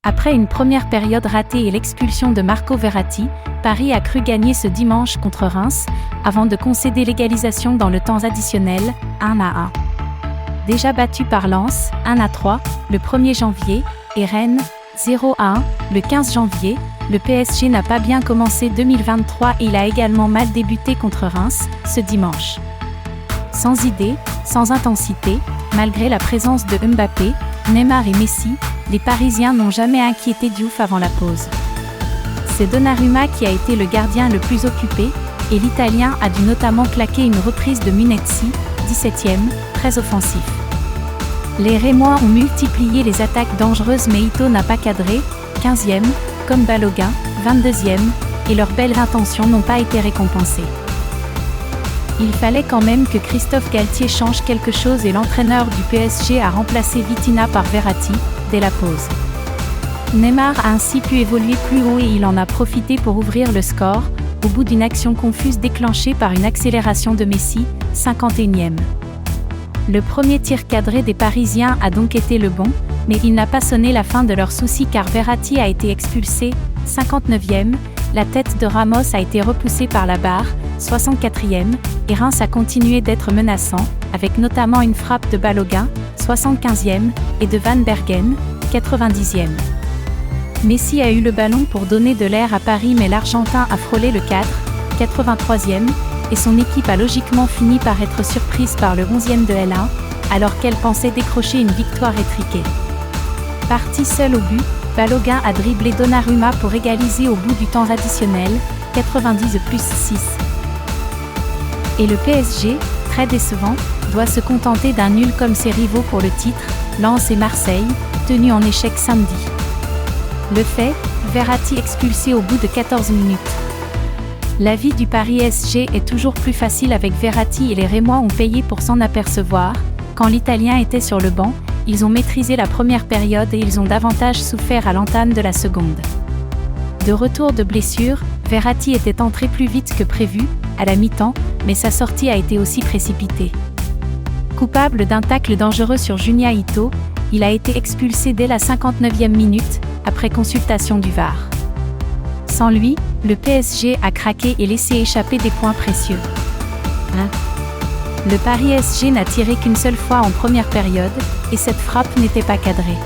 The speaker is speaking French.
Après une première période ratée et l'expulsion de Marco Verratti, Paris a cru gagner ce dimanche contre Reims, avant de concéder l'égalisation dans le temps additionnel, 1-1. Déjà battu par Lens, 1-3, le 1er janvier, et Rennes, 0-1, le 15 janvier, le PSG n'a pas bien commencé 2023 et il a également mal débuté contre Reims, ce dimanche. Sans idée, sans intensité, malgré la présence de Mbappé, Neymar et Messi, les Parisiens n'ont jamais inquiété Diouf avant la pause. C'est Donnarumma qui a été le gardien le plus occupé, et l'Italien a dû notamment claquer une reprise de Munetsi, 17e, très offensif. Les Rémois ont multiplié les attaques dangereuses mais Ito n'a pas cadré, 15e, comme Balogun, 22e, et leurs belles intentions n'ont pas été récompensées. Il fallait quand même que Christophe Galtier change quelque chose et l'entraîneur du PSG a remplacé Vitinha par Verratti, dès la pause. Neymar a ainsi pu évoluer plus haut et il en a profité pour ouvrir le score, au bout d'une action confuse déclenchée par une accélération de Messi, 51e. Le premier tir cadré des Parisiens a donc été le bon, mais il n'a pas sonné la fin de leurs soucis car Verratti a été expulsé, 59e, la tête de Ramos a été repoussée par la barre, 64e, et Reims a continué d'être menaçant, avec notamment une frappe de Balogun, 75e, et de Van Bergen, 90e. Messi a eu le ballon pour donner de l'air à Paris mais l'Argentin a frôlé le 4, 83e, et son équipe a logiquement fini par être surprise par le 11e de L1, alors qu'elle pensait décrocher une victoire étriquée. Parti seul au but, Balogun a dribblé Donnarumma pour égaliser au bout du temps additionnel, 90+6. Et le PSG, très décevant, doit se contenter d'un nul comme ses rivaux pour le titre, Lens et Marseille, tenus en échec samedi. Le fait, Verratti expulsé au bout de 14 minutes. La vie du Paris SG est toujours plus facile avec Verratti et les Rémois ont payé pour s'en apercevoir. Quand l'Italien était sur le banc, ils ont maîtrisé la première période et ils ont davantage souffert à l'entame de la seconde. De retour de blessure, Verratti était entré plus vite que prévu, à la mi-temps, mais sa sortie a été aussi précipitée. Coupable d'un tacle dangereux sur Junya Ito, il a été expulsé dès la 59e minute, après consultation du VAR. Sans lui, le PSG a craqué et laissé échapper des points précieux. Le Paris SG n'a tiré qu'une seule fois en première période, et cette frappe n'était pas cadrée.